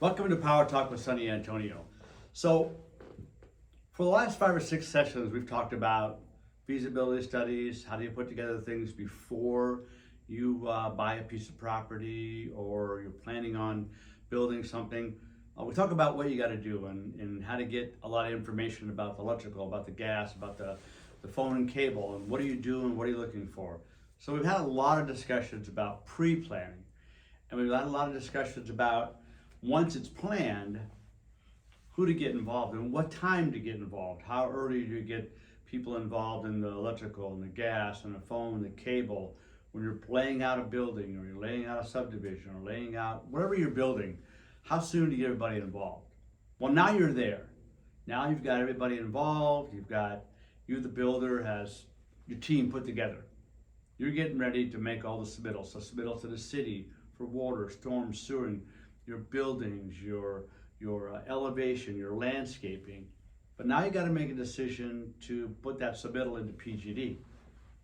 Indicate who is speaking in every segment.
Speaker 1: Welcome to Power Talk with Sonny Antonio. So, for the last 5 or 6 sessions, we've talked about feasibility studies. How do you put together things before you buy a piece of property or you're planning on building something? We talk about what you got to do and how to get a lot of information about the electrical, about the gas, about the phone and cable, and what do you do and what are you looking for. So, we've had a lot of discussions about pre planning, and we've had a lot of discussions about once it's planned, who to get involved and what time to get involved. How early do you get people involved in the electrical and the gas and the phone and the cable when you're laying out a building or you're laying out a subdivision or laying out whatever you're building? How soon do you get everybody involved? Well, now you're there. Now you've got everybody involved. The builder, has your team put together. You're getting ready to make all the submittals. So submittals to the city for water, storm, sewer, your buildings, your elevation, your landscaping. But now you got to make a decision to put that submittal into PG&E,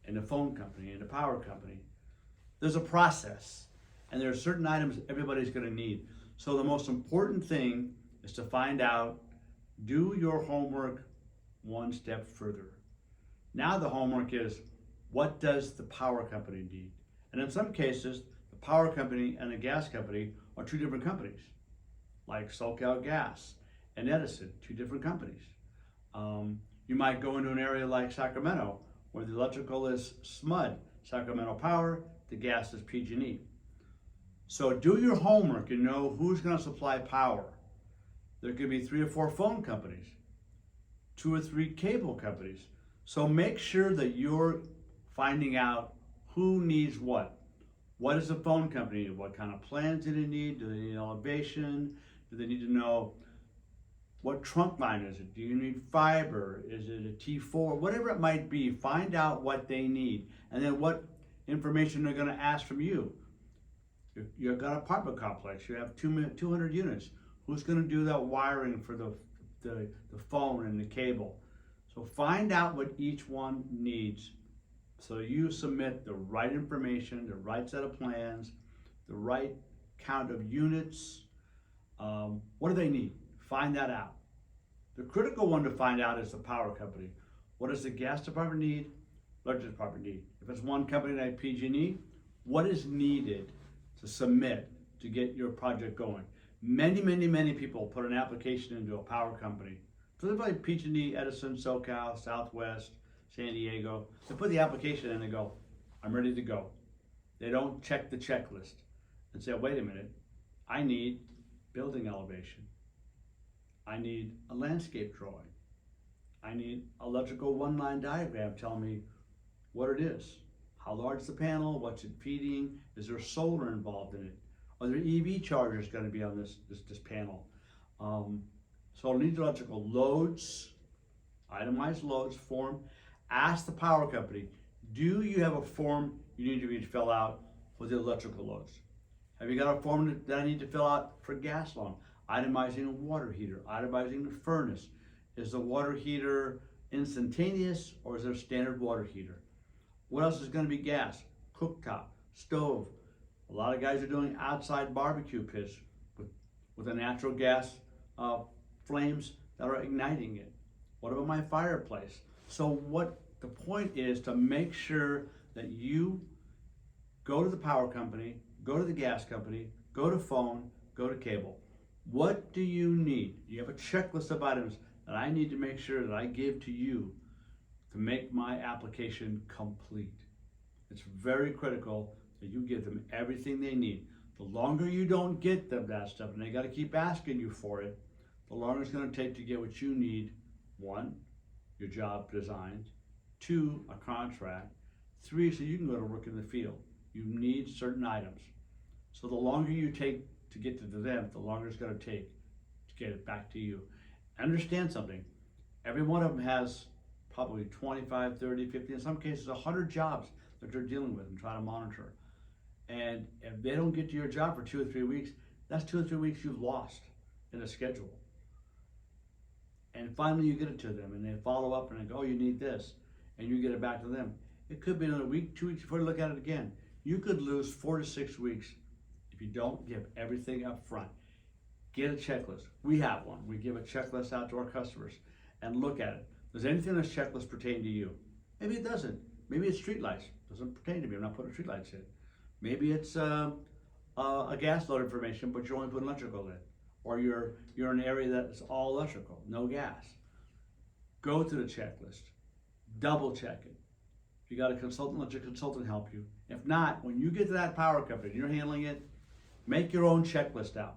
Speaker 1: and the phone company, and the power company. There's a process, and there are certain items everybody's going to need. So the most important thing is to find out, do your homework one step further. Now the homework is, what does the power company need? And in some cases, the power company and the gas company are two different companies, like SoCal Gas and Edison, two different companies. You might go into an area like Sacramento, where the electrical is SMUD, Sacramento Power, the gas is PG&E. So do your homework and know who's going to supply power. There could be 3 or 4 phone companies, 2 or 3 cable companies. So make sure that you're finding out who needs what. What does the phone company need? What kind of plans do they need? Do they need elevation? Do they need to know what trunk line is it? Do you need fiber? Is it a T4? Whatever it might be, find out what they need and then what information they're going to ask from you. You've got an apartment complex. You have 200 units. Who's going to do that wiring for the phone and the cable? So find out what each one needs, so you submit the right information, the right set of plans, the right count of units. What do they need? Find that out. The critical one to find out is the power company. What does the gas department need? Electric department need? If it's one company like PG&E, what is needed to submit to get your project going? Many people put an application into a power company. So they're like PG&E, Edison, SoCal, Southwest, San Diego. They put the application in and they go, I'm ready to go. They don't check the checklist and say, wait a minute, I need building elevation. I need a landscape drawing. I need electrical one-line diagram telling me what it is. How large is the panel? What's it feeding? Is there solar involved in it? Are there EV chargers going to be on this panel? So it needs electrical loads, itemized loads, form. Ask the power company, do you have a form you need to fill out for the electrical loads? Have you got a form that I need to fill out for gas loan? Itemizing a water heater, itemizing the furnace. Is the water heater instantaneous or is there a standard water heater? What else is going to be gas? Cooktop, stove. A lot of guys are doing outside barbecue pits with a natural gas flames that are igniting it. What about my fireplace? So what the point is to make sure that you go to the power company, go to the gas company, go to phone, go to cable. What do you need? You have a checklist of items that I need to make sure that I give to you to make my application complete. It's very critical that you give them everything they need. The longer you don't get them that stuff, and they got to keep asking you for it, the longer it's going to take to get what you need. 1, your job designed. 2, a contract. 3, so you can go to work in the field. You need certain items. So the longer you take to get to them, the longer it's going to take to get it back to you. Understand something. Every one of them has probably 25, 30, 50, in some cases 100 jobs that they're dealing with and trying to monitor. And if they don't get to your job for 2 or 3 weeks, that's 2 or 3 weeks you've lost in a schedule. And finally you get it to them and they follow up and they go, oh, you need this, and you get it back to them. It could be another week, 2 weeks before you look at it again. You could lose 4 to 6 weeks if you don't give everything up front. Get a checklist. We have one. We give a checklist out to our customers and look at it. Does anything on this checklist pertain to you? Maybe it doesn't. Maybe it's streetlights. Doesn't pertain to me. I'm not putting streetlights in. Maybe it's a gas load information, but you're only putting electrical in. Or you're in an area that's all electrical, no gas. Go to the checklist. Double check it. If you got a consultant, let your consultant help you. If not, when you get to that power company and you're handling it, make your own checklist out.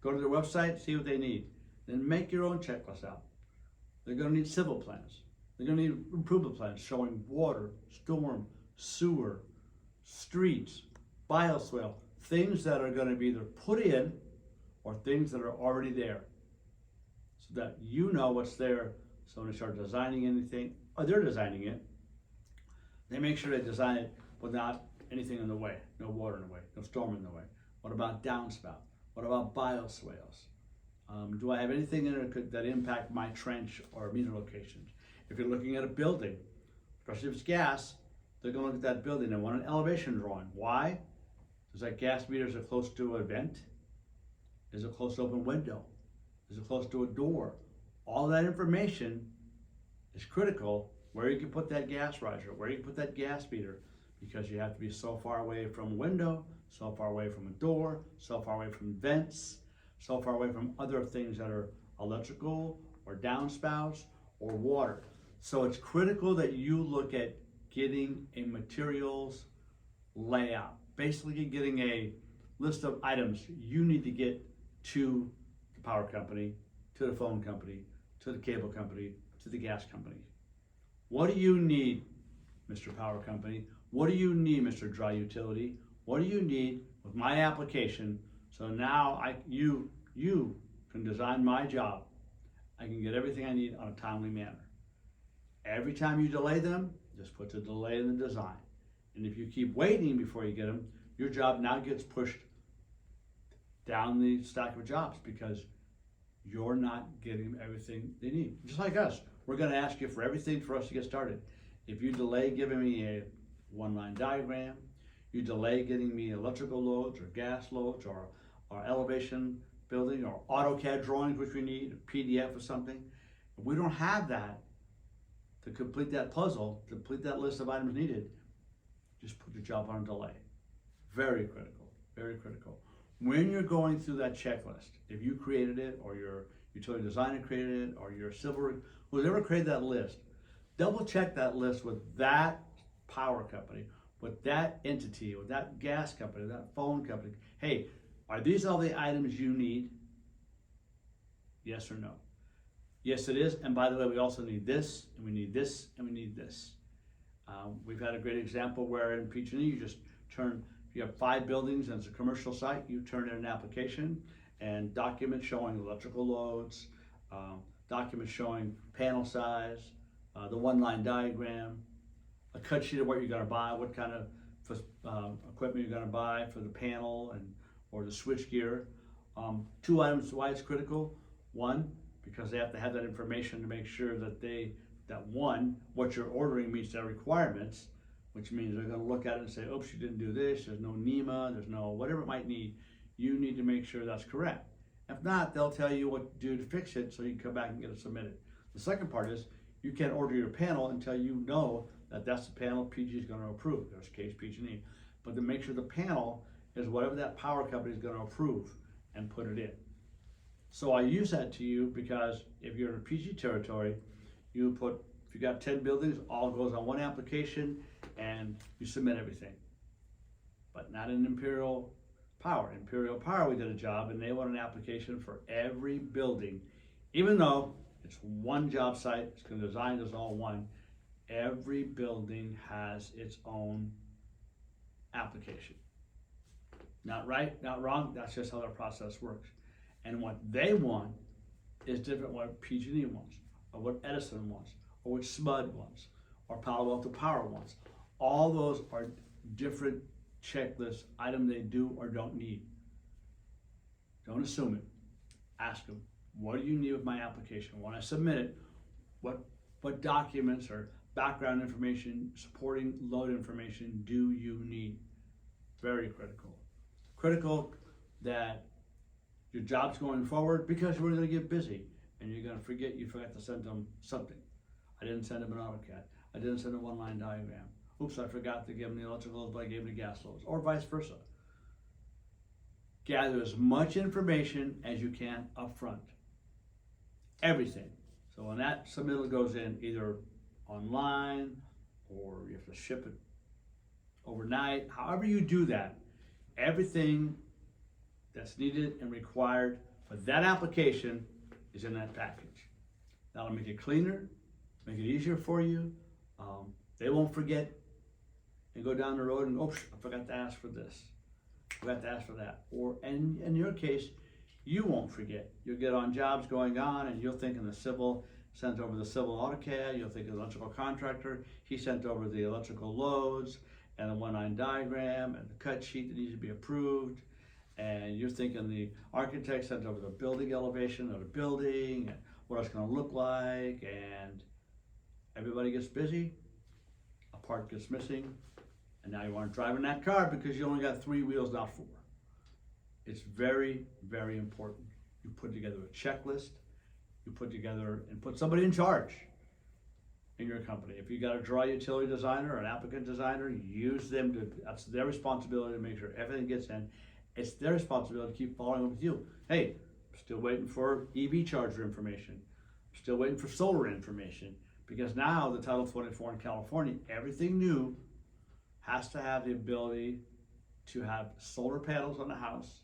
Speaker 1: Go to their website, see what they need. Then make your own checklist out. They're going to need civil plans. They're going to need improvement plans showing water, storm, sewer, streets, bioswale, things that are going to be either put in or things that are already there. So that you know what's there. So when they start designing anything, or they're designing it, they make sure they design it without anything in the way. No water in the way, no storm in the way. What about downspout? What about bioswales? Do I have anything in it that impact my trench or meter locations? If you're looking at a building, especially if it's gas, they're going to look at that building and want an elevation drawing. Why? Is that gas meters are close to a vent? Is it close to an open window? Is it close to a door? All that information is critical where you can put that gas riser, where you can put that gas meter, because you have to be so far away from a window, so far away from a door, so far away from vents, so far away from other things that are electrical or downspouts or water. So it's critical that you look at getting a materials layout, basically getting a list of items you need to get to the power company, to the phone company, to the cable company, to the gas company. What do you need, Mr. Power Company? What do you need, Mr. Dry Utility? What do you need with my application? So now you can design my job. I can get everything I need on a timely manner. Every time you delay them, just puts a delay in the design. And if you keep waiting before you get them, your job now gets pushed down the stack of jobs because you're not getting everything they need. Just like us, we're going to ask you for everything for us to get started. If you delay giving me a one-line diagram, you delay getting me electrical loads or gas loads or elevation building or AutoCAD drawings, which we need, a PDF or something. If we don't have that to complete that puzzle, to complete that list of items needed, just put your job on delay. Very critical, very critical. When you're going through that checklist, if you created it or your utility designer created it or your civil, whoever created that list, double check that list with that power company, with that entity, with that gas company, that phone company. Hey, are these all the items you need? Yes or no? Yes, it is. And by the way, we also need this, and we need this, and we need this. We've had a great example where in PG&E, you just turn, if you have 5 buildings and it's a commercial site, you turn in an application and documents showing electrical loads, documents showing panel size, the one-line diagram, a cut sheet of what you're going to buy, what kind of equipment you're going to buy for the panel and or the switch gear. 2 items why it's critical. 1, because they have to have that information to make sure that what you're ordering meets their requirements, which means they're going to look at it and say, oops, you didn't do this, there's no NEMA, there's no whatever it might need. You need to make sure that's correct. If not, they'll tell you what to do to fix it so you can come back and get it submitted. The second part is you can't order your panel until you know that that's the panel PG is going to approve. There's case PG&E. But to make sure the panel is whatever that power company is going to approve and put it in. So I use that to you because if you're in a PG territory, you put, if you got 10 buildings, all goes on one application and you submit everything. But not in Imperial Power. Imperial Power, we did a job and they want an application for every building, even though it's one job site, it's going to design as all one. Every building has its own application. Not right, not wrong, that's just how their process works. And what they want is different what PG&E wants, or what Edison wants, or what SMUD wants, or Palo Alto Power wants. All those are different checklists, items they do or don't need. Don't assume it. Ask them, what do you need with my application? When I submit it, what documents or background information, supporting load information do you need? Very critical. Critical that your job's going forward because you're going to get busy and you're going to forget you forgot to send them something. I didn't send them an AutoCAD. I didn't send a one-line diagram. Oops, I forgot to give them the electrical loads, but I gave them the gas loads, or vice versa. Gather as much information as you can up front. Everything. So when that submittal goes in, either online or you have to ship it overnight, however you do that, everything that's needed and required for that application is in that package. That'll make it cleaner, make it easier for you. They won't forget and go down the road and, oops, I forgot to ask for this. I forgot to ask for that. Or, and in your case, you won't forget. You'll get on jobs going on and you'll think in the civil, sent over the civil AutoCAD, you'll think of the electrical contractor, he sent over the electrical loads and the one-line diagram and the cut sheet that needs to be approved. And you're thinking the architect sent over the building elevation of the building and what it's gonna look like, and everybody gets busy, a part gets missing, and now you aren't driving that car because you only got 3 wheels, not 4. It's very, very important. You put together a checklist, you put together and put somebody in charge in your company. If you got a dry utility designer or an applicant designer, use them to, that's their responsibility to make sure everything gets in. It's their responsibility to keep following up with you. Hey, still waiting for EV charger information. Still waiting for solar information. Because now the Title 24 in California, everything new has to have the ability to have solar panels on the house,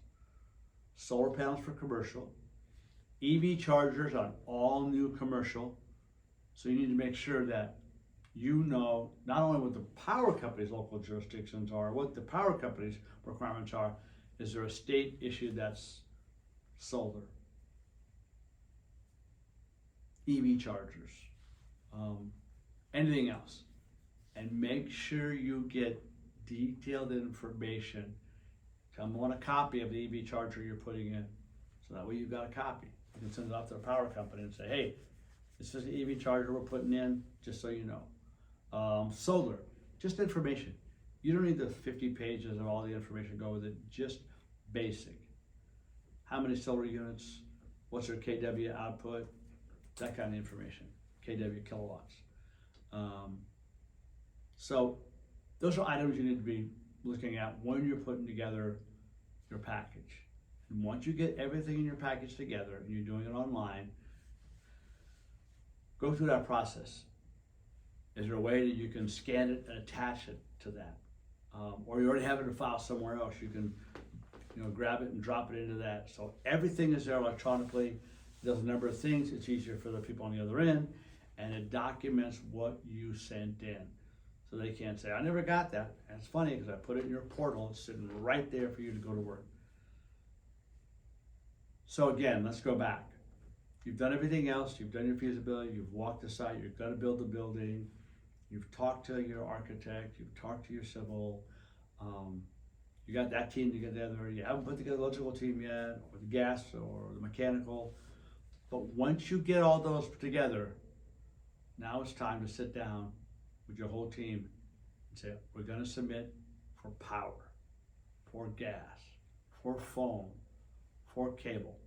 Speaker 1: solar panels for commercial, EV chargers on all new commercial. So you need to make sure that you know not only what the power company's local jurisdictions are, what the power company's requirements are. Is there a state issue that's solar? EV chargers, anything else. And make sure you get detailed information. I want a copy of the EV charger you're putting in. So that way you've got a copy. You can send it off to the power company and say, hey, this is the EV charger we're putting in, just so you know. Solar, just information. You don't need the 50 pages of all the information go with it, just basic. How many solar units, what's their kW output, that kind of information, kW kilowatts. So those are items you need to be looking at when you're putting together your package. And once you get everything in your package together and you're doing it online, go through that process. Is there a way that you can scan it and attach it to that? Or you already have it in a file somewhere else, you can grab it and drop it into that. So everything is there electronically. It does a number of things. It's easier for the people on the other end, and it documents what you sent in. So they can't say, I never got that. And it's funny because I put it in your portal, it's sitting right there for you to go to work. So again, let's go back. You've done everything else, you've done your feasibility, you've walked the site, you've got to build the building, you've talked to your architect, you've talked to your civil, you got that team together, you haven't put together the electrical team yet, or the gas, or the mechanical. But once you get all those together, now it's time to sit down with your whole team and say, we're gonna submit for power, for gas, for phone, for cable.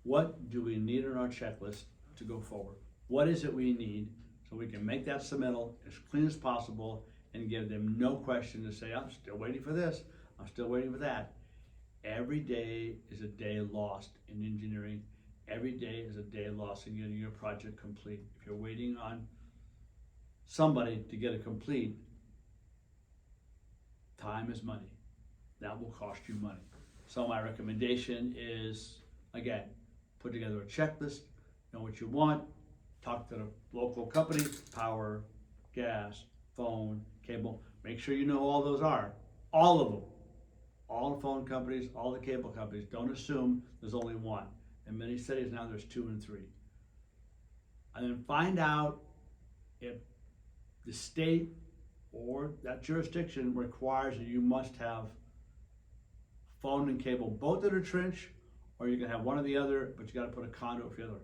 Speaker 1: What do we need on our checklist to go forward? What is it we need so we can make that submittal as clean as possible and give them no question to say, I'm still waiting for this, I'm still waiting for that. Every day is a day lost in engineering. Every day is a day lost in getting your project complete. If you're waiting on somebody to get it complete, time is money. That will cost you money. So my recommendation is, again, put together a checklist, know what you want, talk to the local company, power, gas, phone, cable. Make sure you know all those are, all of them. All the phone companies, all the cable companies. Don't assume there's only one. In many cities now there's 2 and 3. And then find out if the state or that jurisdiction requires that you must have phone and cable both in a trench, or you can have one or the other, but you got to put a conduit for the other.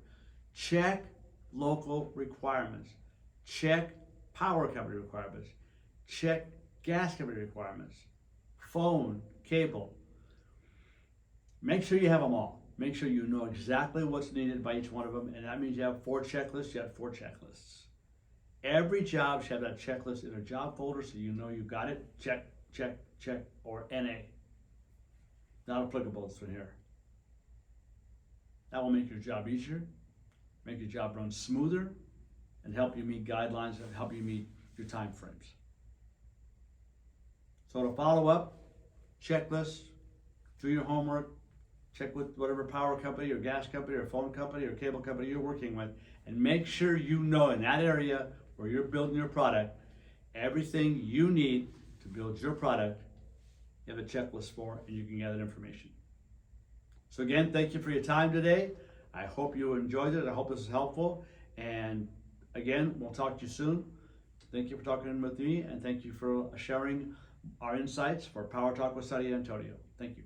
Speaker 1: Check local requirements. Check power company requirements. Check gas company requirements. Phone, cable. Make sure you have them all. Make sure you know exactly what's needed by each one of them, and that means you have 4 checklists, you have 4 checklists. Every job should have that checklist in a job folder so you know you got it, check, check, check, or NA. Not applicable, it's in here. That will make your job easier, make your job run smoother, and help you meet guidelines and help you meet your time frames. So to follow up, checklist, do your homework, check with whatever power company or gas company or phone company or cable company you're working with, and make sure you know in that area where you're building your product, everything you need to build your product, you have a checklist for, and you can gather information. So again, thank you for your time today. I hope you enjoyed it. I hope this is helpful. And again, we'll talk to you soon. Thank you for talking with me, and thank you for sharing our insights for Power Talk with San Antonio. Thank you.